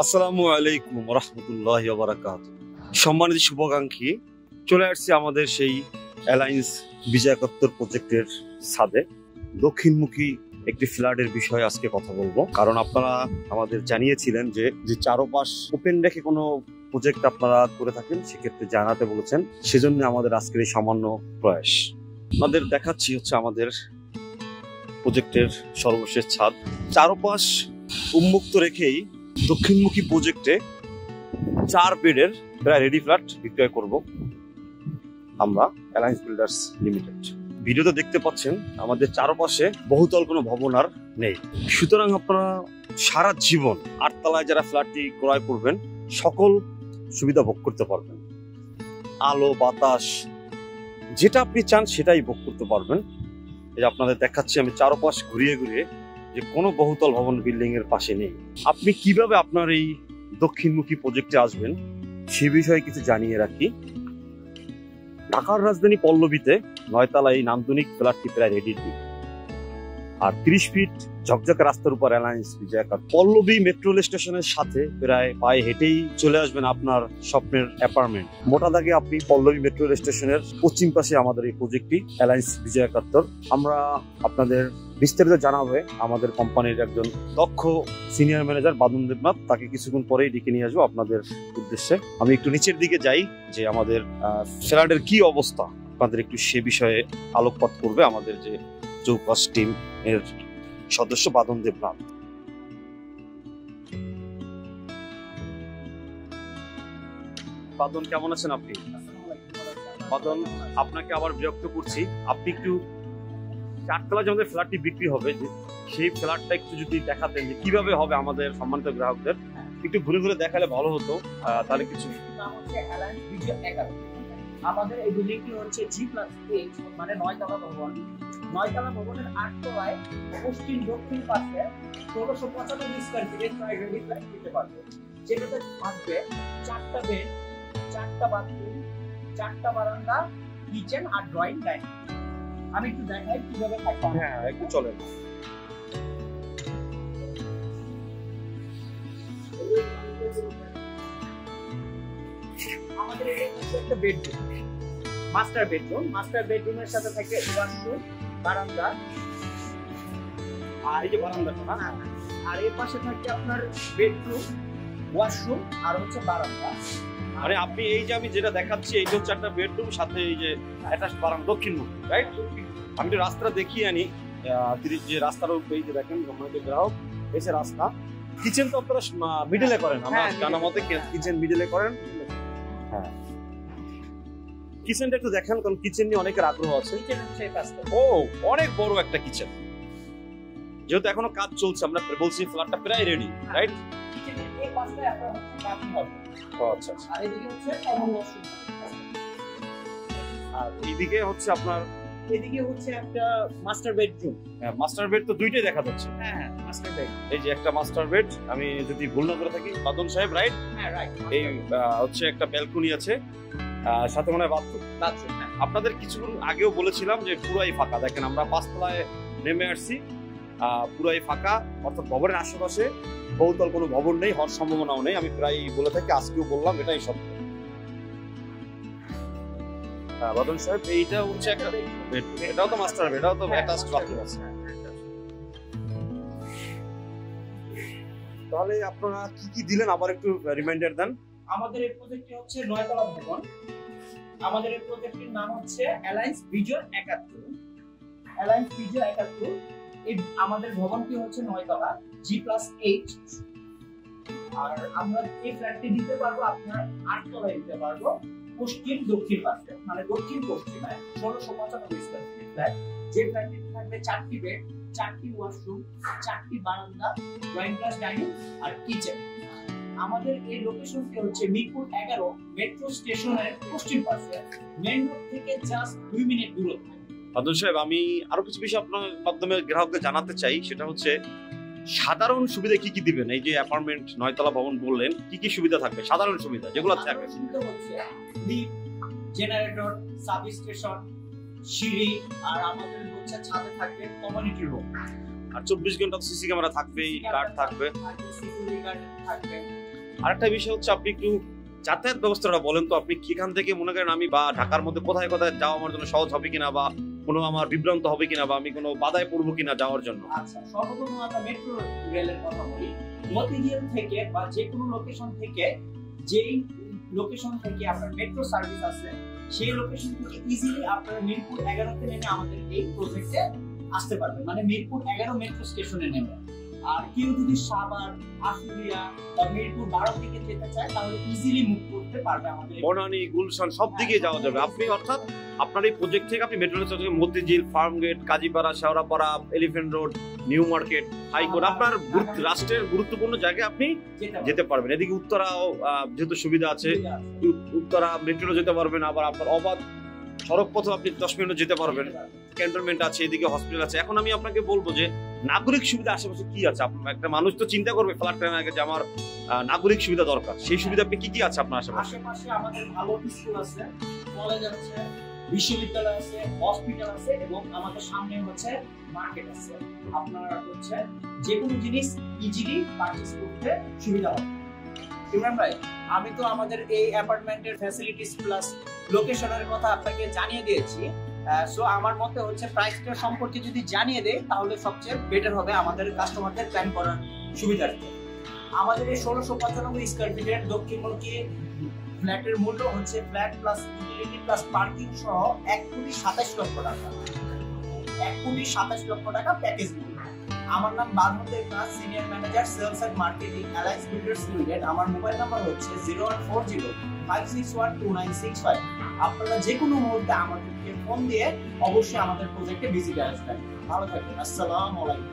আসসালামু আলাইকুম রাহমাতুল্লাহি ওয়া বারাকাতুহু। সম্মানিত শুভাকাঙ্ক্ষী, চলে আসছি আমাদের সেই অ্যালায়েন্স বিজয় একাত্তর প্রজেক্টের ছাদে। দক্ষিণমুখী একটি ফ্ল্যাটের বিষয়ে আজকে কথা বলবো, কারণ আপনারা আমাদের জানিয়েছিলেন যে চারপাশ ওপেন রেখে কোনো প্রজেক্ট আপনারা করে থাকেন, সেক্ষেত্রে জানাতে বলেছেন। সেজন্য আমাদের আজকের এই সামান্য প্রয়াস। আমাদের দেখাচ্ছি হচ্ছে আমাদের প্রজেক্টের সর্বশেষ ছাদ। চারপাশ উন্মুক্ত রেখেই দক্ষিণমুখী প্রজেক্টে 4 বেডের প্রায় রেডি ফ্ল্যাট বিক্রয় করব আমরা অ্যালায়েন্স বিল্ডার্স লিমিটেড। ভিডিওতে দেখতে পাচ্ছেন আমাদের চারপাশে বহুতল কোনো ভবন আর নেই, সুতরাং আপনারা সারা জীবন 8 তলায় যারা ফ্ল্যাটটি ক্রয় করবেন সকল সুবিধা ভোগ করতে পারবেন। আলো বাতাস যেটা আপনি চান সেটাই ভোগ করতে পারবেন। এই আপনাদের দেখাচ্ছি আমি চারপাশ ঘুরিয়ে ঘুরিয়ে যে কোনো বহুতল ভবন বিল্ডিং এর পাশে নেই। আপনি কিভাবে আপনার এই দক্ষিণমুখী প্রজেক্টে আসবেন সে বিষয়ে কিছু জানিয়ে রাখি। ঢাকার রাজধানী পল্লবীতে 9 তলা এই নান্দনিক ফ্ল্যাটটি প্রায় রেডি দিক, আর 30 ফিট ঝকঝকে রাস্তার উপর অ্যালায়েন্স বিজয় একাত্তর। পল্লবী মেট্রো স্টেশনের সাথে প্রায় পায়ে হেঁটেই চলে আসবেন আপনার স্বপ্নের অ্যাপার্টমেন্ট। মোটা দাগে আপনি পল্লবী মেট্রো স্টেশনের পশ্চিম পাশে আমাদের এই প্রজেক্টটি অ্যালায়েন্স বিজয় একাত্তর। আমরা আপনাদের বিস্তারিত জানাবে আমাদের কোম্পানির একজন দক্ষ সিনিয়র ম্যানেজার বাদন দেবনাথ। তাকে কিছুক্ষণ পরেই ডেকে নিয়ে আসবো আপনাদের উদ্দেশ্যে। আমি একটু নিচের দিকে যাই যে আমাদের ফ্ল্যাটের কি অবস্থা, আপনাদের একটু সে বিষয়ে আলোকপাত করবে আমাদের যে চৌপাশ টিম এর সদস্য বাদন দেবনাথ। বাদন, কেমন আছেন আপনি? বাদন, আপনাকে আবার বিরক্ত করছি, আপনি একটু 4 তলা যে আমাদের ফ্ল্যাটটি বিক্রি হবে যে সেই ফ্ল্যাটটা একটু যদি দেখাতেন যে কিভাবে হবে আমাদের সম্মানিত গ্রাহকদের, একটু ঘুরে ঘুরে দেখালে ভালো হতো। তাহলে কিছু আমাদের এই বিল্ডিংটি হচ্ছে G+H, মানে 9 তলা ভবন। 9 তলা ভবনের 8 তলায় পশ্চিম দক্ষিণ পাশে 1695 স্কয়ার ফিটের প্রায় রেডি ফ্ল্যাট দিতে পারবে, যেটাতে থাকবে 4টা বেড, 4টা বাথরুম, 4টা বারান্দা, কিচেন আর ড্রয়িং ডাইনিং। আমি একটু দেখাই কিভাবে থাকবে। হ্যাঁ, একটু চলেন। আমাদের এটা হচ্ছে একটা বেডরুম, মাস্টার বেডরুম। মাস্টার বেডরুমের সাথে থাকে ওয়াশরুম, বারান্দা, আর এই যে বারান্দাটা না, আর এর পাশে থাকে আপনার বেডরুম, ওয়াশরুম আর হচ্ছে বারান্দা। মানে আপনি এই যে আমি যেটা দেখাচ্ছি এইটা হচ্ছে একটা বেডরুম, সাথে এই যে অ্যাটাচ বারান্দা দক্ষিণমুখী, রাইট? আমি একটু রাস্তাটা দেখিয়ে আনি। যে রাস্তার এই যে দেখেন সম্মানিত গ্রাহক, এসে রাস্তা। কিচেন তো আপনারা মিডলে করেন, আমার জানা মতে কিচেন মিডলে করেন। হ্যাঁ, কিচেনটা একটু দেখেন, কারণ কিচেন নিয়ে অনেকের আগ্রহ আছে। ও, অনেক বড় একটা কিচেন। যেহেতু এখনো কাজ চলছে, আমরা বলছি ফ্ল্যাটটা প্রায় রেডি, রাইট? কিচেনের এই পাশে আপনার হচ্ছে বাথরুম হবে। ও আচ্ছা। আর এদিকে হচ্ছে কমন ওয়াশরুম। আর এইদিকে হচ্ছে আপনার, এদিকে হচ্ছে একটা মাস্টার বেডরুম। মাস্টার বেড তো দুইটাই দেখা যাচ্ছে। হ্যাঁ, মাস্টার বেড। এই যে একটা মাস্টার বেড, আমি যদি ভুল না করে থাকি বাদন সাহেব, রাইট? হ্যাঁ, রাইট। এই হচ্ছে একটা ব্যালকনি আছে, সাথে মনে হয় বাথরুম। হ্যাঁ। আপনাদের কিছুক্ষণ আগেও বলেছিলাম যে পুরাই ফাঁকা। দেখেন আমরা 5 তলায় নেমে আসছি, পুরাই ফাঁকা, অর্থাৎ ভবনের আশেপাশে বহুতল কোনো ভবন নেই, হওয়ার সম্ভাবনাও নেই। আমি প্রায় বলে থাকি, আজকেও বললাম, এটাই সত্য। বাদন সাহেব, এইটা হচ্ছে একটা বেডরুম, এটাও তো মাস্টার বেড, এটাও তো অ্যাটাচড বাথরুম আছে। তাহলে আপনারা কি কি দিলেন আবার একটু রিমাইন্ডার দেন। আমাদের এই প্রজেক্টটি হচ্ছে 9 তলা ভবন। আমাদের এই প্রজেক্টটির নাম হচ্ছে অ্যালায়েন্স বিজয় একাত্তর। অ্যালায়েন্স বিজয় একাত্তর। এই আমাদের ভবনটি হচ্ছে 9 তলা G+H। আর আমরা এই ফ্ল্যাটটি দিতে পারবো আপনার 8 তলায় দিতে পারবো, পশ্চিম দক্ষিণ পাশে, মানে দক্ষিণ পশ্চিমে 1695 স্কয়ার ফিট ফ্ল্যাট। যে ফ্ল্যাটটিতে থাকবে 4টি বেড, 4টি ওয়াশরুম, 4টি বারান্দা, ড্রয়িং ক্লাস, ডাইনিং আর কিচেন। আমাদের এই লোকেশনটি হচ্ছে মিরপুর 11 মেট্রো স্টেশনের পশ্চিম পাশে, মেইন রোড থেকে জাস্ট 2 মিনিট দূরত্বে। বাদল সাহেব, আমি আরো কিছু বিষয় আপনার মাধ্যমে গ্রাহকদের জানাতে চাই। সেটা হচ্ছে সাধারণ সুবিধা কি কি দিবেন? এই যে অ্যাপার্টমেন্ট 9 তলা ভবন বললেন, কি কি সুবিধা থাকবে? সাধারণ সুবিধা যেগুলো থাকবে সুবিধা হচ্ছে লিফট, জেনারেটর, সাব স্টেশন, সিঁড়ি, আর আমাদের হচ্ছে ছাদে থাকবে কমিউনিটি রুম। আর 24 ঘন্টা সিসি ক্যামেরা থাকবেই, গার্ড থাকবে। সিকিউরিটি গার্ড থাকবে। আরেকটা বিষয় হচ্ছে আপনি একটু যাতায়াত ব্যবস্থাটা বলেন তো, আপনি এখান থেকে মনে করেন আমি বা ঢাকার মধ্যে কোথায় কোথায় যাওয়া আমার জন্য সহজ হবে কিনা, বা কোনো আমার বিভ্রান্ত হবে কিনা, বা আমি কোনো বাধায় পড়বো কিনা যাওয়ার জন্য। আচ্ছা, সর্বপ্রথম আমরা মেট্রো রেলের কথা বলি। মতিঝিল থেকে বা যে কোনো লোকেশন থেকে, যেই লোকেশন থেকে আপনার মেট্রো সার্ভিস আছে, সেই লোকেশন থেকে ইজিলি আপনারা মিরপুর 11-তে নেমে আমাদের এই প্রজেক্টে আসতে পারবেন, মানে মিরপুর 11 মেট্রো স্টেশনে নেমে। আর কেউ যদি সাভার, আশুলিয়া বা মিরপুর 12 দিকে যেতে চায় তাহলে ইজিলি মুভ করতে পারবে আমাদের। বনানী, গুলশান সব দিকে যাওয়া যাবে। আপনি অর্থাৎ আপনার এই প্রজেক্ট থেকে আপনি metro rail, Motijheel, Farmgate, Kazipara, Shewrapara, elephant road, new market, high court, আপনার রাষ্ট্রের গুরুত্বপূর্ণ জায়গায় আপনি যেতে পারবেন। এদিকে উত্তরাও যেহেতু সুবিধা আছে, উত্তরা মেট্রো যেতে পারবেন। আবার আপনার অবাধ সড়ক পথে আপনি 10 মিনিটে যেতে পারবেন। ক্যান্টনমেন্ট আছে, এদিকে হসপিটাল আছে। এখন আমি আপনাকে বলবো যে নাগরিক সুবিধা আশেপাশে কি আছে। আপনার একটা মানুষ তো চিন্তা করবে ফ্ল্যাট ট্রেনের আগে যে আমার নাগরিক সুবিধা দরকার, সেই সুবিধা আপনি কি কি আছে আপনার আশেপাশে? আশেপাশে আমাদের ভালো স্কুল আছে, কলেজ আছে, বিশ্ববিদ্যালয় আছে, হসপিটাল আছে, এবং আমাদের সামনে হচ্ছে মার্কেট আছে। আপনার হচ্ছে যে কোনো জিনিস ইজিলি পারচেজ করতে সুবিধা হবে। ইমরান ভাই, আমি তো আমাদের এই অ্যাপার্টমেন্টের ফ্যাসিলিটিস প্লাস লোকেশনের কথা আপনাকে জানিয়ে দিয়েছি। সো আমার মতে হচ্ছে প্রাইসটা সম্পর্কে যদি জানিয়ে দেয় তাহলে সবচেয়ে বেটার হবে আমাদের কাস্টমারদের প্ল্যান করার সুবিধার্থে। আমাদের এই 1695 স্কয়ার ফিটের দক্ষিণমুখী ফ্ল্যাটের মূল্য হচ্ছে flat plus utility plus parking সহ 1,27,00,000 টাকা। 1,27,00,000 টাকা প্যাকেজ মূল্য। আমার নাম Badal Debnath, senior manager sales and marketing, alliance builders limited. আমার মোবাইল নাম্বার হচ্ছে 0140-561-2965। আপনারা যে কোনো মুহূর্তে আমাদেরকে ফোন দিয়ে অবশ্যই আমাদের প্রজেক্টে ভিজিট আসবেন। ভালো থাকবেন। আসসালামু আলাইকুম।